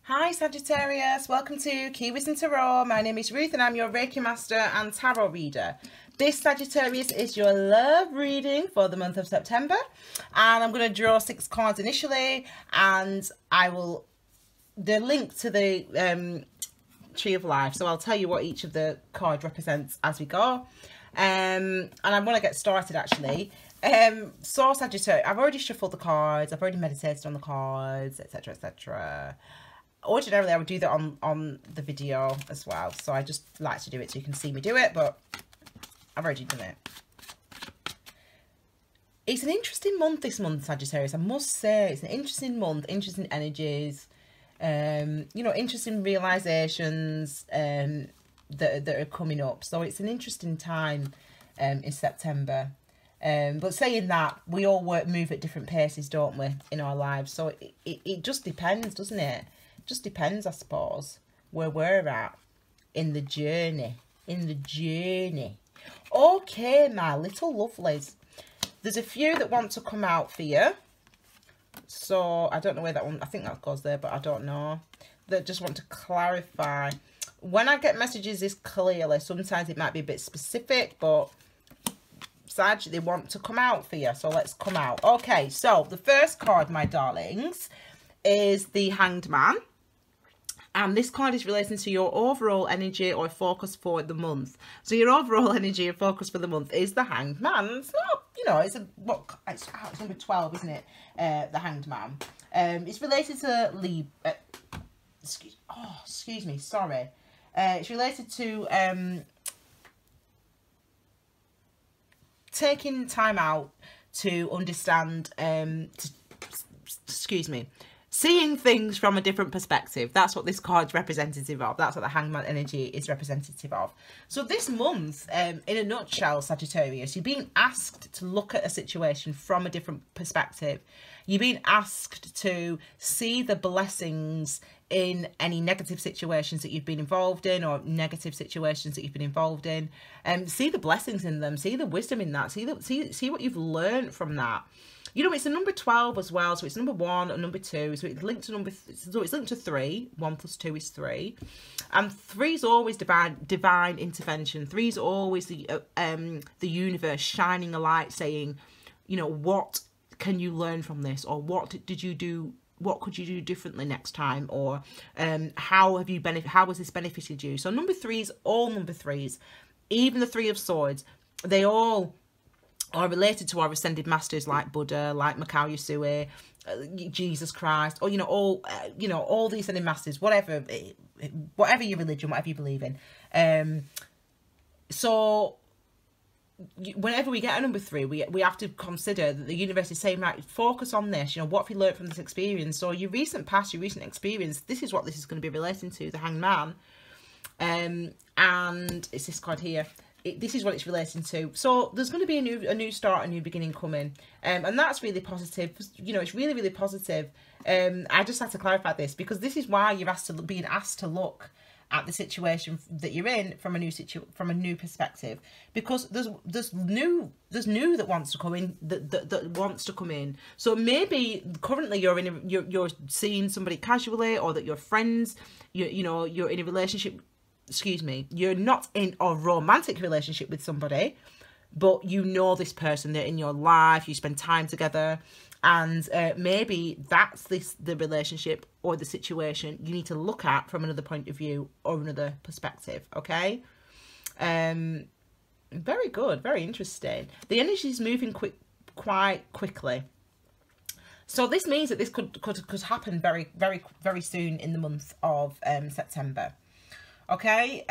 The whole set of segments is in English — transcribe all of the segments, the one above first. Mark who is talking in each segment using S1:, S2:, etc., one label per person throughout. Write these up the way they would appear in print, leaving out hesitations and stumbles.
S1: Hi Sagittarius, welcome to Key Wisdom Tarot. My name is Ruth and I'm your Reiki Master and Tarot Reader. This Sagittarius is your love reading for the month of September, and I'm going to draw 6 cards initially, and the link to the Tree of Life, so I'll tell you what each of the cards represents as we go. And I want to get started actually. So Sagittarius, I've already shuffled the cards, I've already meditated on the cards, etc, etc. Ordinarily I would do that on the video as well, so I just like to do it so you can see me do it, but I've already done it. It's an interesting month this month, Sagittarius, I must say. It's an interesting month, interesting energies, you know, interesting realizations that are coming up. So it's an interesting time in September. But saying that, we all move at different paces, don't we, in our lives? So it just depends, doesn't it? Just depends, I suppose, where we're at in the journey. Okay, my little lovelies. There's a few that want to come out for you. So I don't know where that one, I think that goes there, but I don't know. That just want to clarify. When I get messages this clearly, sometimes it might be a bit specific, but Sag, they want to come out for you. So let's come out. Okay, so the first card, my darlings, is the Hanged Man. And this card is relating to your overall energy or focus for the month. So your overall energy and focus for the month is the Hanged Man. It's not, you know, it's it's number 12, isn't it? The Hanged Man. It's related to excuse me, sorry. It's related to taking time out to understand, seeing things from a different perspective. That's what this card's representative of. That's what the Hangman energy is representative of. So this month, in a nutshell, Sagittarius, you're being asked to look at a situation from a different perspective. You're being asked to see the blessings in any negative situations that you've been involved in, or negative situations that you've been involved in. See the blessings in them. See the wisdom in that. See what you've learned from that. You know, it's a number 12 as well, so it's number 1 and number 2, so it's linked to it's linked to 3. 1 plus 2 is 3, and 3 is always divine intervention. 3 is always the universe shining a light, saying, you know, what can you learn from this, or what did you do? What could you do differently next time, or how has this benefited you? So number 3s, all number 3s, even the 3 of Swords, they all are related to our ascended masters like Buddha, like Mikao Yusui, Jesus Christ, or all these ascended masters, whatever your religion, whatever you believe in. So whenever we get a number 3, we have to consider that the universe is saying, right, focus on this. You know, what have you learned from this experience? So your recent past, your recent experience, this is what this is going to be relating to, the Hanged Man. And it's this card here. This is what it's relating to. So there's going to be a new start, a new beginning coming, and that's really positive. You know, it's really, really positive. I just had to clarify this because this is why you're being asked to look at the situation that you're in from a new perspective, because there's new that wants to come in, that wants to come in. So maybe currently you're seeing somebody casually, or that you're friends, you're in a relationship. Excuse me, you're not in a romantic relationship with somebody, but you know this person, they're in your life, you spend time together, and maybe that's the relationship or the situation you need to look at from another point of view or another perspective. Okay, very good, very interesting. The energy is moving quite quickly. So this means that this could happen very, very, very soon in the month of September. Okay,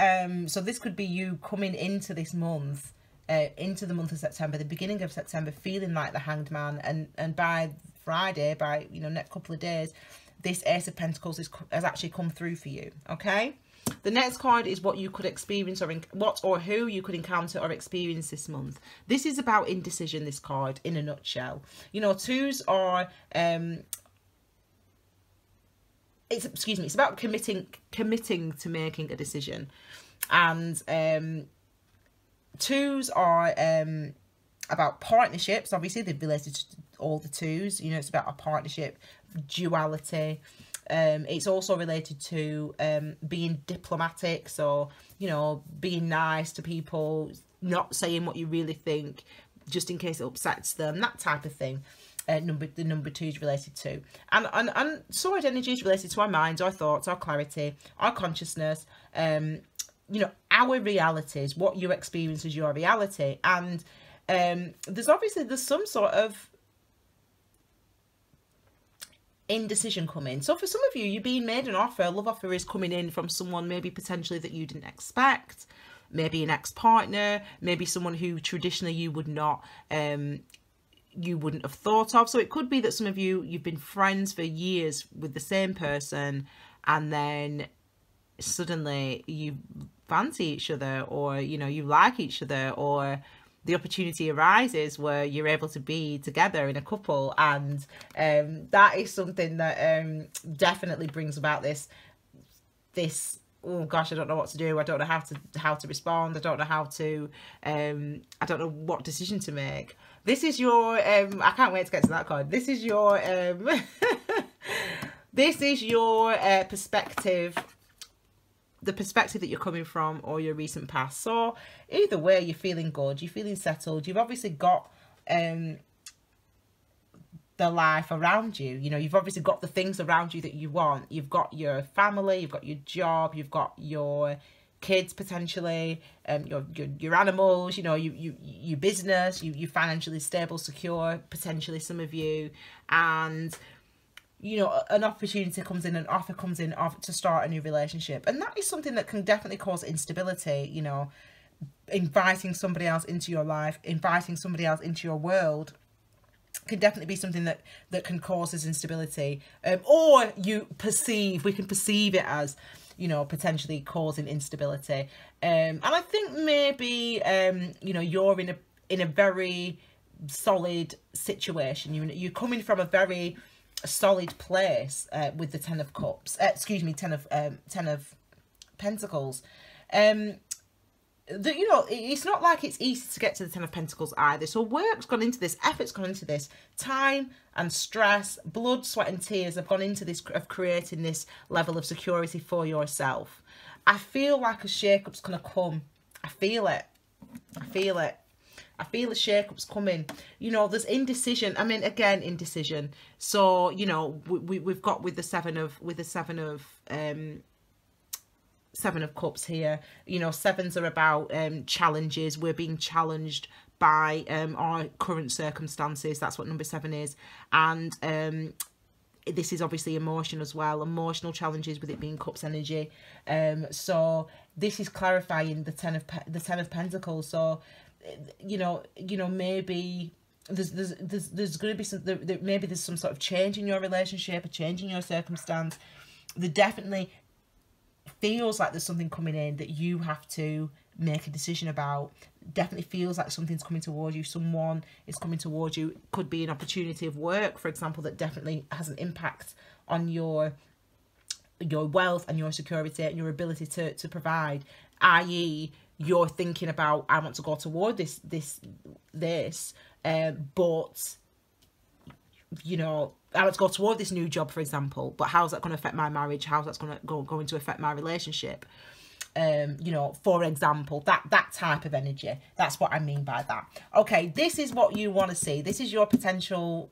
S1: so this could be you coming into this month, into the month of September, the beginning of September, feeling like the Hanged Man, and by Friday, by next couple of days, this Ace of Pentacles has actually come through for you. Okay, the next card is what you could experience, or who you could encounter or experience this month. This is about indecision, this card, in a nutshell. You know, 2s are it's about committing to making a decision, and 2s are about partnerships. Obviously they're related to all the 2s. You know, it's about a partnership, duality, It's also related to being diplomatic, so, you know, being nice to people, not saying what you really think, just in case it upsets them, that type of thing. The number 2 is related to, and sword energy is related to our minds, our thoughts, our clarity, our consciousness, you know, our realities, what you experience as your reality. And there's some sort of indecision coming. So for some of you, you're being made an offer, a love offer is coming in from someone maybe potentially that you didn't expect, maybe an ex-partner, maybe someone who traditionally you would not you wouldn't have thought of. So it could be that some of you, you've been friends for years with the same person, and then suddenly you fancy each other, or, you know, you like each other, or the opportunity arises where you're able to be together in a couple. And that is something that definitely brings about this, oh gosh, I don't know what to do, I don't know how to respond, I don't know how to I don't know what decision to make. This is your I can't wait to get to that card. This is your this is your perspective, the perspective that you're coming from, or your recent past. So either way, you're feeling good, you're feeling settled, you've obviously got the life around you, you know, you've obviously got the things around you that you want. You've got your family, you've got your job, you've got your kids potentially, your animals, you know, your business, you're financially stable, secure, potentially some of you, and, you know, an opportunity comes in, an offer comes in to start a new relationship. And that is something that can definitely cause instability, you know, inviting somebody else into your life, inviting somebody else into your world can definitely be something that can cause this instability, or we can perceive it as, you know, potentially causing instability. And I think maybe you know, you're in a very solid situation. You're coming from a very solid place with the Ten of Cups. Ten of Pentacles. That, you know, it's not like it's easy to get to the Ten of Pentacles either. So work's gone into this, effort's gone into this, time and stress, blood, sweat and tears have gone into this, of creating this level of security for yourself. I feel like a shake-up's going to come. I feel it. I feel it. I feel a shake-up's coming. You know, there's indecision. I mean, again, indecision. So, you know, we've got with the Seven of Cups here, you know, sevens are about challenges. We're being challenged by our current circumstances. That's what number 7 is. And this is obviously emotion as well, emotional challenges with it being Cups energy. So this is clarifying the Ten of Pentacles. So you know, maybe there's going to be some, maybe there's some sort of change in your relationship, a change in your circumstance. There definitely feels like there's something coming in that you have to make a decision about. Definitely feels like something's coming towards you. Someone is coming towards you. Could be an opportunity of work, for example, that definitely has an impact on your wealth and your security and your ability to provide, i.e. you're thinking about, I want to go toward this, but, you know, I want to go toward this new job, for example, but how's that going to affect my marriage? How's that going to affect my relationship? You know, for example, that type of energy. That's what I mean by that. Okay, this is what you want to see. This is your potential,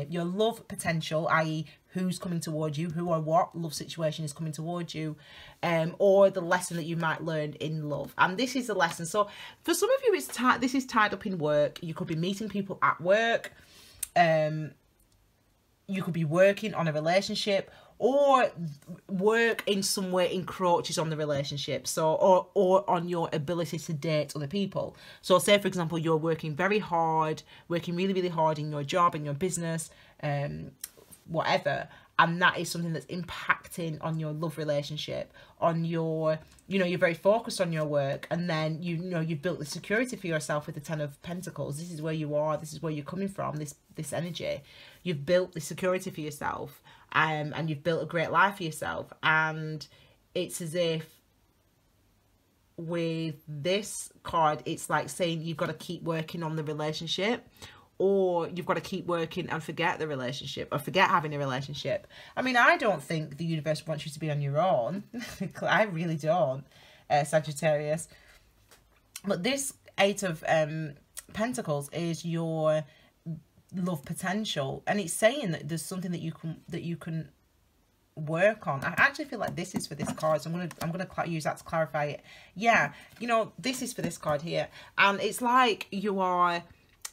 S1: your love potential, i.e. who's coming towards you, who or what love situation is coming towards you, or the lesson that you might learn in love. And this is the lesson. So for some of you, this is tied up in work. You could be meeting people at work. You could be working on a relationship, or work in some way encroaches on the relationship. So, or on your ability to date other people. So say, for example, you're working very hard, working really, really hard in your job, in your business, whatever. And that is something that's impacting on your love relationship, on your, you know, you're very focused on your work, and then, you know, you've built the security for yourself with the Ten of Pentacles. This is where you are. This is where you're coming from, this energy. You've built the security for yourself, and you've built a great life for yourself. And it's as if with this card, it's like saying you've got to keep working on the relationship, or you've got to keep working and forget the relationship or forget having a relationship. I mean, I don't think the universe wants you to be on your own. I really don't, Sagittarius. But this Eight of Pentacles is your love potential, and it's saying that there's something that you can work on. I actually feel like this is for this card, so I'm gonna use that to clarify it. Yeah, you know, this is for this card here, and it's like you are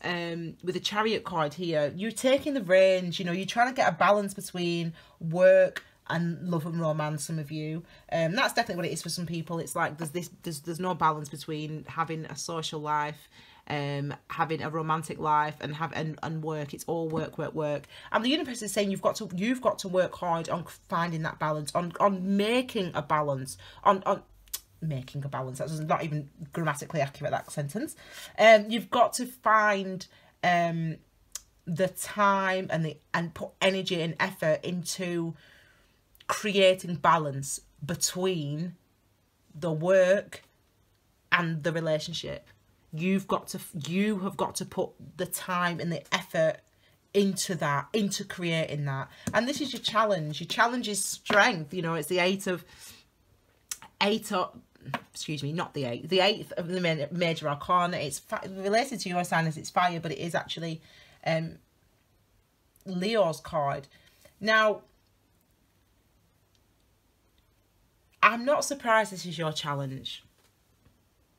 S1: with the Chariot card here, you're taking the reins. You know, you're trying to get a balance between work and love and romance. Some of you, that's definitely what it is for some people. It's like there's no balance between having a social life, having a romantic life, and work. It's all work. And the universe is saying you've got to work hard on finding that balance, on making a balance, on making a balance. That's not even grammatically accurate, that sentence. You've got to find the time and put energy and effort into creating balance between the work and the relationship. You have got to put the time and the effort into that, into creating that. And this is your challenge. Your challenge is strength. You know, it's the eighth of excuse me, not the eighth of the major arcana. It's related to your sign as it's fire, but it is actually Leo's card. Now, I'm not surprised this is your challenge.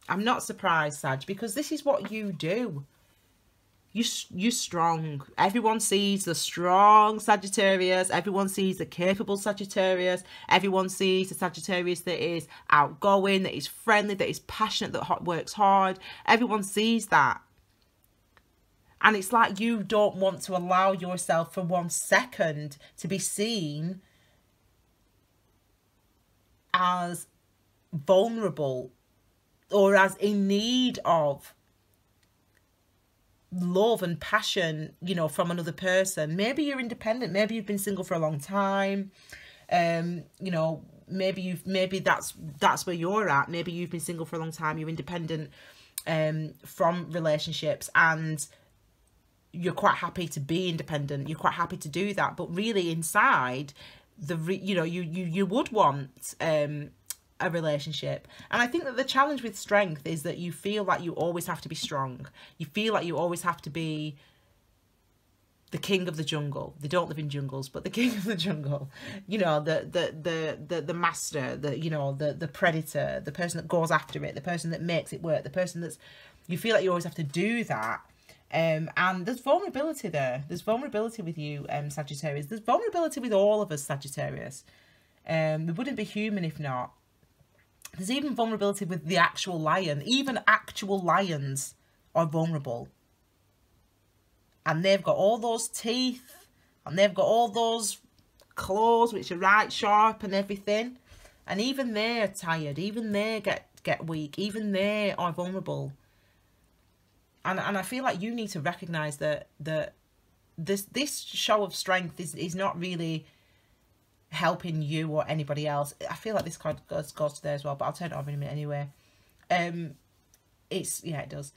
S1: I'm not surprised, Sag, because this is what you do. You're strong. Everyone sees the strong Sagittarius. Everyone sees the capable Sagittarius. Everyone sees the Sagittarius that is outgoing, that is friendly, that is passionate, that works hard. Everyone sees that. And it's like you don't want to allow yourself for 1 second to be seen as vulnerable or as in need of love and passion, you know, from another person. Maybe you're independent. Maybe you've been single for a long time. You know, maybe that's where you're at. Maybe you've been single for a long time. You're independent from relationships, and you're quite happy to be independent. You're quite happy to do that. But really, inside, you would want a relationship. And I think that the challenge with strength is that you feel like you always have to be strong. You feel like you always have to be the king of the jungle. They don't live in jungles, but the king of the jungle. You know, the master, the predator, the person that goes after it, the person that makes it work, the person that's, you feel like you always have to do that. And there's vulnerability there. There's vulnerability with you, Sagittarius. There's vulnerability with all of us, Sagittarius. We wouldn't be human if not. There's even vulnerability with the actual lion. Even actual lions are vulnerable. And they've got all those teeth. And they've got all those claws, which are right sharp and everything. And even they're tired. Even they get weak. Even they are vulnerable. And I feel like you need to recognise that this show of strength is not really helping you or anybody else. I feel like this card goes to there as well, but I'll turn it over in a minute anyway. It does.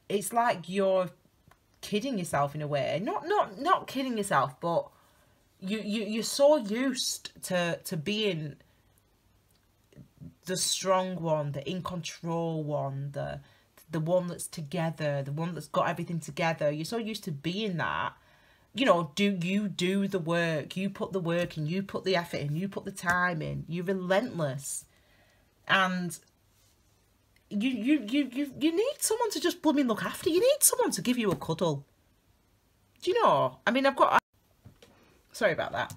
S1: It's like you're kidding yourself in a way. Not kidding yourself, but you're so used to being the strong one, the in control one, the one that's together, the one that's got everything together. You're so used to being that. You know, you do the work, you put the work in, you put the effort in, you put the time in, you're relentless. And you need someone to just blooming look after. You need someone to give you a cuddle. Do you know? I mean, sorry about that.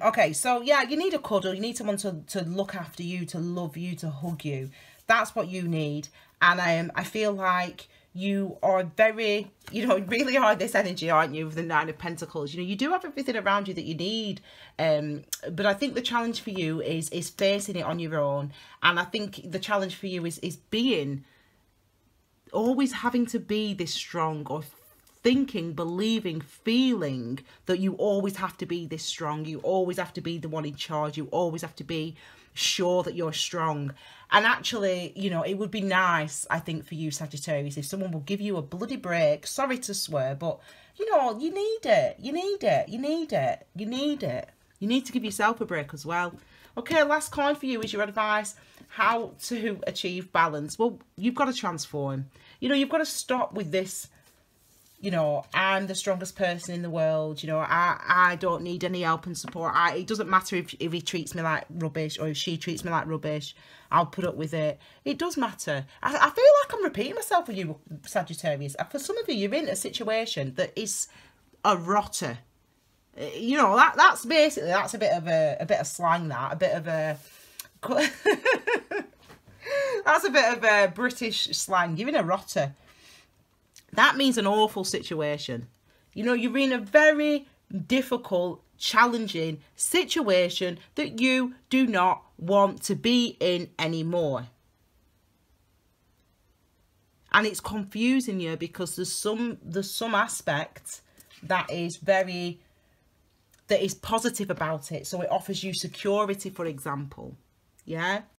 S1: Okay, so yeah, you need a cuddle. You need someone to look after you, to love you, to hug you. That's what you need. And I feel like you are very, really are this energy, aren't you, with the Nine of Pentacles. You do have everything around you that you need. But I think the challenge for you is facing it on your own. And I think the challenge for you is being, always having to be this strong or thinking, believing, feeling that you always have to be this strong. You always have to be the one in charge. You always have to be sure that you're strong. And actually, you know, it would be nice, I think, for you, Sagittarius, if someone will give you a bloody break. Sorry to swear, but, you know, you need it. You need it. You need it. You need it. You need to give yourself a break as well. Okay, last coin for you is your advice. How to achieve balance. Well, you've got to transform. You know, you've got to stop with this, you know, I'm the strongest person in the world. You know, I don't need any help and support. It doesn't matter if he treats me like rubbish or if she treats me like rubbish. I'll put up with it. It does matter. I feel like I'm repeating myself with you, Sagittarius. For some of you, you're in a situation that is a rotter. You know, that's basically, that's a bit of slang, that. A bit of a... That's a bit of a British slang. You're in a rotter. That means an awful situation. You know, you're in a very difficult, challenging situation that you do not want to be in anymore. And it's confusing you because there's some aspect that is positive about it. So it offers you security, for example. Yeah.